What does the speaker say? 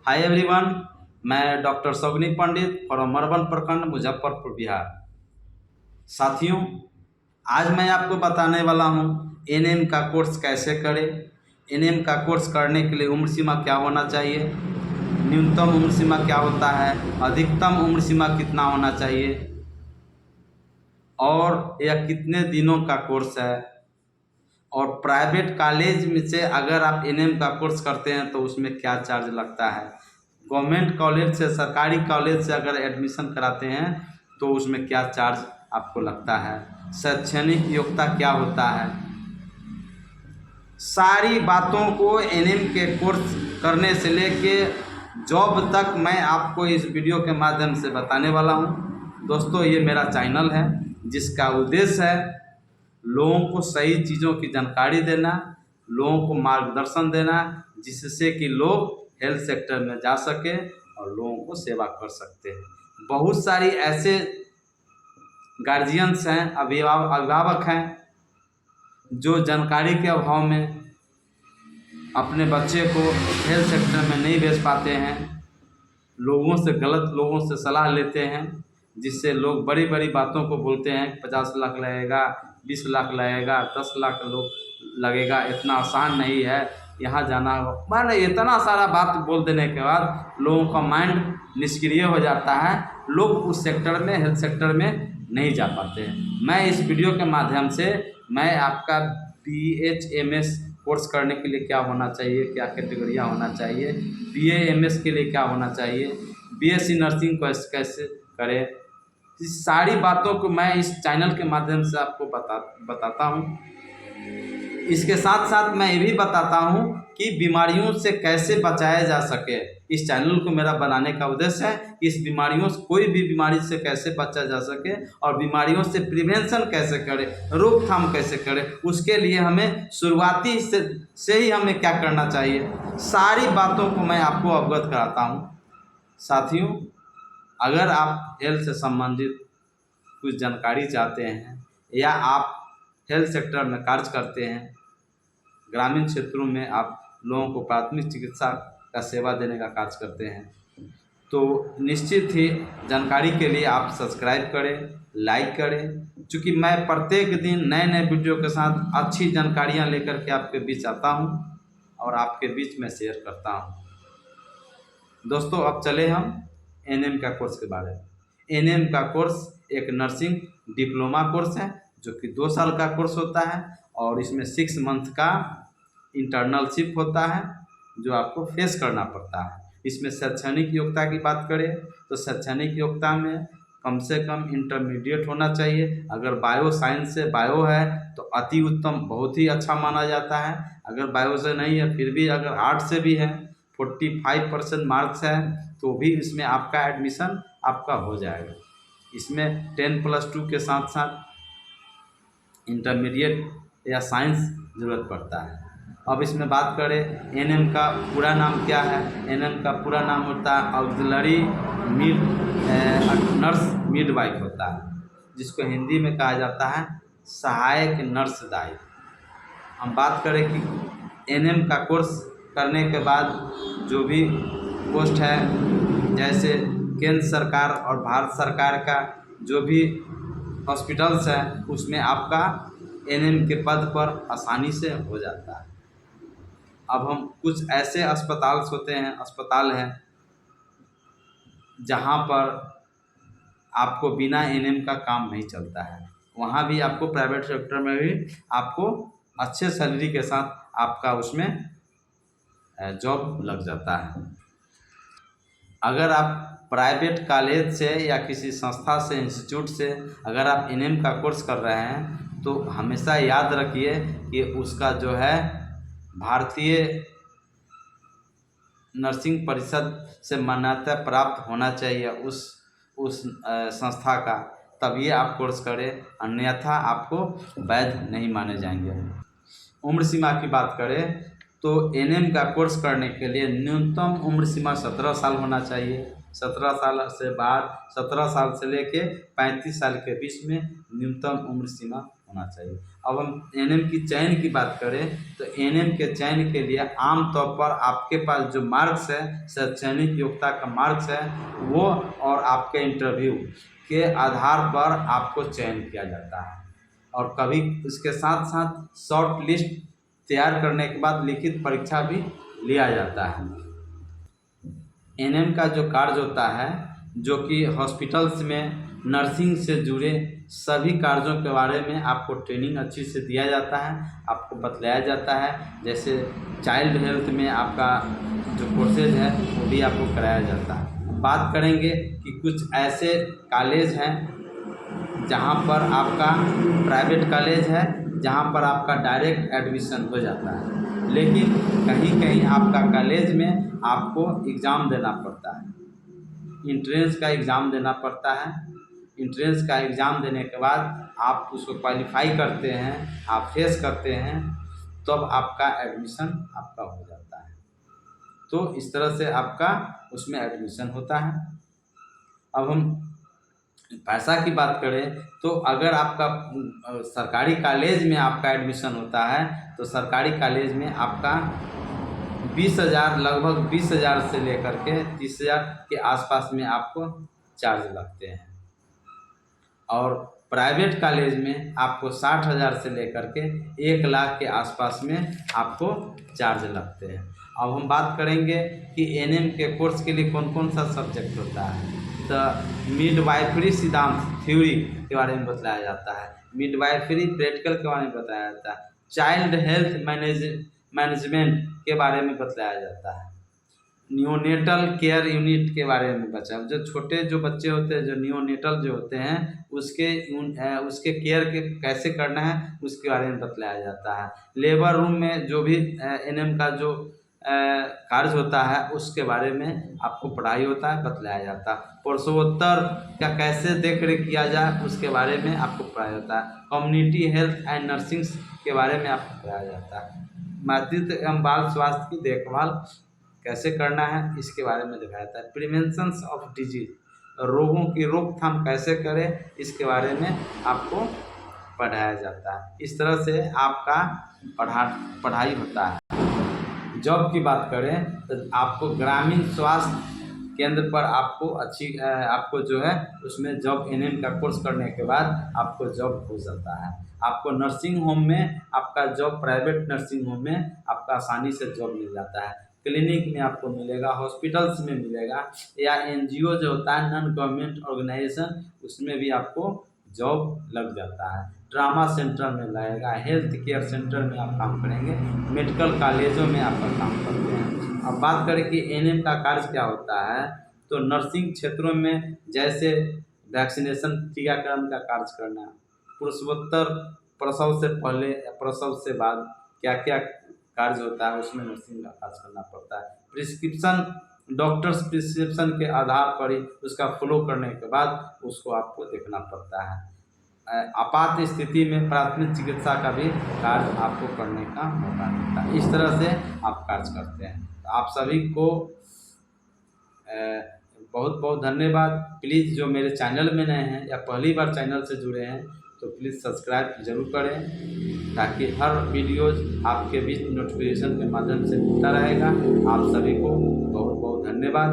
Hi everyone, मैं doctor सौगनी Pandit from मरवन प्रखंड मुजफ्फरपुर बिहार। साथियों, आज मैं आपको बताने वाला हूँ एनएम का कोर्स कैसे करें। एनएम का कोर्स करने के लिए उम्र सीमा क्या होना चाहिए, न्यूनतम उम्र सीमा क्या होता है, अधिकतम उम्र सीमा कितना होना चाहिए और यह कितने दिनों का कोर्स है, और प्राइवेट कॉलेज में से अगर आप एनएम का कोर्स करते हैं तो उसमें क्या चार्ज लगता है, गवर्नमेंट कॉलेज से सरकारी कॉलेज से अगर एडमिशन कराते हैं तो उसमें क्या चार्ज आपको लगता है, शैक्षणिक योग्यता क्या होता है। सारी बातों को एनएम के कोर्स करने से लेके जॉब तक मैं आपको इस वीडियो के माध्यम से बताने वाला हूं। दोस्तों, ये मेरा चैनल है जिसका उद्देश्य है लोगों को सही चीज़ों की जानकारी देना, लोगों को मार्गदर्शन देना, जिससे कि लोग हेल्थ सेक्टर में जा सके और लोगों को सेवा कर सकते हैं। बहुत सारी ऐसे गार्जियंस हैं, अभिभावक हैं जो जानकारी के अभाव में अपने बच्चे को हेल्थ सेक्टर में नहीं भेज पाते हैं, गलत लोगों से सलाह लेते हैं, जिससे लोग बड़ी बड़ी बातों को बोलते हैं 50 लाख लगेगा, 20 लाख लगेगा, 10 लाख लगेगा, इतना आसान नहीं है, यहाँ जाना हो। माने इतना सारा बात बोल देने के बाद लोगों का माइंड निष्क्रिय हो जाता है, लोग उस सेक्टर में हेल्थ सेक्टर में नहीं जा पाते हैं। मैं इस वीडियो के माध्यम से मैं आपका BHMS कोर्स करने के लिए क्या होना चाहिए, क्या कैटेगरियाँ होना चाहिए, BAMS के लिए क्या होना चाहिए, BSc नर्सिंग कैसे करें, इस सारी बातों को मैं इस चैनल के माध्यम से आपको बताता हूँ। इसके साथ साथ मैं ये भी बताता हूँ कि बीमारियों से कैसे बचाया जा सके। इस चैनल को मेरा बनाने का उद्देश्य है कि इस बीमारियों से, कोई भी बीमारी से कैसे बचा जा सके और बीमारियों से प्रिवेंशन कैसे करें, रोकथाम कैसे करें, उसके लिए हमें शुरुआती से ही हमें क्या करना चाहिए, सारी बातों को मैं आपको अवगत कराता हूँ। साथियों, अगर आप हेल्थ से संबंधित कुछ जानकारी चाहते हैं या आप हेल्थ सेक्टर में कार्य करते हैं, ग्रामीण क्षेत्रों में आप लोगों को प्राथमिक चिकित्सा का सेवा देने का कार्य करते हैं, तो निश्चित ही जानकारी के लिए आप सब्सक्राइब करें, लाइक करें, क्योंकि मैं प्रत्येक दिन नए नए वीडियो के साथ अच्छी जानकारियां लेकर के आपके बीच आता हूं और आपके बीच में शेयर करता हूं। दोस्तों, अब चले हम एनएम का कोर्स के बारे में। एनएम का कोर्स एक नर्सिंग डिप्लोमा कोर्स है जो कि 2 साल का कोर्स होता है और इसमें 6 मंथ का इंटर्नलशिप होता है जो आपको फेस करना पड़ता है। इसमें शैक्षणिक योग्यता की बात करें तो शैक्षणिक योग्यता में कम से कम इंटरमीडिएट होना चाहिए। अगर बायो साइंस से बायो है तो अति उत्तम, बहुत ही अच्छा माना जाता है। अगर बायो से नहीं है फिर भी अगर आर्ट्स से भी है, 45% मार्क्स है तो भी इसमें आपका एडमिशन आपका हो जाएगा। इसमें 10+2 के साथ साथ इंटरमीडिएट या साइंस ज़रूरत पड़ता है। अब इसमें बात करें एनएम का पूरा नाम क्या है। एनएम का पूरा नाम होता है ऑक्सिलरी नर्स मिडवाइफ होता है, जिसको हिंदी में कहा जाता है सहायक नर्स दाई। हम बात करें कि एनएम का कोर्स करने के बाद जो भी पोस्ट है, जैसे केंद्र सरकार और भारत सरकार का जो भी हॉस्पिटल्स है उसमें आपका एनएम के पद पर आसानी से हो जाता है। अब हम कुछ ऐसे अस्पताल हैं जहां पर आपको बिना एनएम का काम नहीं चलता है। वहां भी आपको प्राइवेट सेक्टर में भी आपको अच्छे सैलरी के साथ आपका उसमें जॉब लग जाता है। अगर आप प्राइवेट कॉलेज से या किसी संस्था से, इंस्टीट्यूट से अगर आप एनएम का कोर्स कर रहे हैं तो हमेशा याद रखिए कि उसका जो है भारतीय नर्सिंग परिषद से मान्यता प्राप्त होना चाहिए उस संस्था का, तभी आप कोर्स करें, अन्यथा आपको वैध नहीं माने जाएंगे। उम्र सीमा की बात करें तो एनएम का कोर्स करने के लिए न्यूनतम उम्र सीमा 17 साल होना चाहिए। 17 साल से लेके 35 साल के बीच में न्यूनतम उम्र सीमा होना चाहिए। अब हम एनएम की चयन की बात करें तो एनएम के चयन के लिए आमतौर पर आपके पास जो मार्क्स है, शैक्षणिक योग्यता का मार्क्स है, वो और आपके इंटरव्यू के आधार पर आपको चयन किया जाता है। और कभी इसके साथ साथ शॉर्ट लिस्ट तैयार करने के बाद लिखित परीक्षा भी लिया जाता है। एनएम का जो कार्य होता है, जो कि हॉस्पिटल्स में नर्सिंग से जुड़े सभी कार्यों के बारे में आपको ट्रेनिंग अच्छी से दिया जाता है, आपको बतलाया जाता है। जैसे चाइल्ड हेल्थ में आपका जो कोर्सेज है वो भी आपको कराया जाता है। बात करेंगे कि कुछ ऐसे कॉलेज हैं जहाँ पर आपका प्राइवेट कॉलेज है, जहाँ पर आपका डायरेक्ट एडमिशन हो जाता है, लेकिन कहीं कहीं आपका कॉलेज में आपको एग्ज़ाम देना पड़ता है, इंट्रेंस का एग्ज़ाम देना पड़ता है। इंट्रेंस का एग्ज़ाम देने के बाद आप उसको क्वालिफाई करते हैं, आप फेस करते हैं, तब आपका एडमिशन आपका हो जाता है। तो इस तरह से आपका उसमें एडमिशन होता है। अब हम पैसा की बात करें तो अगर आपका सरकारी कॉलेज में आपका एडमिशन होता है तो सरकारी कॉलेज में आपका 20,000 लगभग 20,000 से लेकर के 30,000 के आसपास में आपको चार्ज लगते हैं। और प्राइवेट कॉलेज में आपको 60,000 से लेकर के 1,00,000 के आसपास में आपको चार्ज लगते हैं। अब हम बात करेंगे कि एनएम के कोर्स के लिए कौन कौन सा सब्जेक्ट होता है। तो मिडवाइफरी सिद्धांत थ्योरी के बारे में बताया जाता है, मिडवाइफरी प्रैक्टिकल के बारे में बताया जाता है, चाइल्ड हेल्थ मैनेजमेंट के बारे में बताया जाता है, नियोनेटल केयर यूनिट के बारे में बचा, जो छोटे जो बच्चे होते हैं, जो नियोनेटल जो होते हैं, उसके केयर के कैसे करना है उसके बारे में बतलाया जाता है। लेबर रूम में जो भी एनएम का जो कार्य होता है उसके बारे में आपको पढ़ाई होता है, बतलाया जाता है। प्रसवोत्तर का कैसे देख रेख किया जाए उसके बारे में आपको पढ़ाया जाता है। कम्युनिटी हेल्थ एंड नर्सिंग के बारे में आपको पढ़ाया जाता है। मातृत्व एवं बाल स्वास्थ्य की देखभाल कैसे करना है इसके बारे में दिखाया जाता है। प्रिवेंशन ऑफ डिजीज, रोगों की रोकथाम कैसे करें इसके बारे में आपको पढ़ाया जाता है। इस तरह से आपका पढ़ाई होता है। जॉब की बात करें तो आपको ग्रामीण स्वास्थ्य केंद्र पर आपको जो है उसमें जॉब एनएम का कोर्स करने के बाद आपको जॉब हो जाता है। आपको नर्सिंग होम में आपका जॉब, प्राइवेट नर्सिंग होम में आपका आसानी से जॉब मिल जाता है, क्लिनिक में आपको मिलेगा, हॉस्पिटल्स में मिलेगा, या एनजीओ जो होता है नॉन गवर्नमेंट ऑर्गेनाइजेशन उसमें भी आपको जॉब लग जाता है। ट्रामा सेंटर में लगेगा, हेल्थ केयर सेंटर में आप काम करेंगे, मेडिकल कॉलेजों में आप काम करते हैं। अब बात करें कि एनएम का कार्य क्या होता है, तो नर्सिंग क्षेत्रों में जैसे वैक्सीनेशन, टीकाकरण का कार्य करना, प्रसवोत्तर, प्रसव से पहले या प्रसव से बाद क्या क्या कार्य होता है उसमें नर्सिंग का कार्य करना पड़ता है। प्रिस्क्रिप्शन, डॉक्टर्स प्रिस्क्रिप्शन के आधार पर ही उसका फॉलो करने के बाद उसको आपको देखना पड़ता है। आपात स्थिति में प्राथमिक चिकित्सा का भी कार्य आपको करने का मौका मिलता है। इस तरह से आप कार्य करते हैं। तो आप सभी को बहुत बहुत धन्यवाद। प्लीज़ जो मेरे चैनल में नए हैं या पहली बार चैनल से जुड़े हैं तो प्लीज़ सब्सक्राइब ज़रूर करें, ताकि हर वीडियोज़ आपके बीच नोटिफिकेशन के माध्यम से मिलता रहेगा। आप सभी को बहुत बहुत धन्यवाद।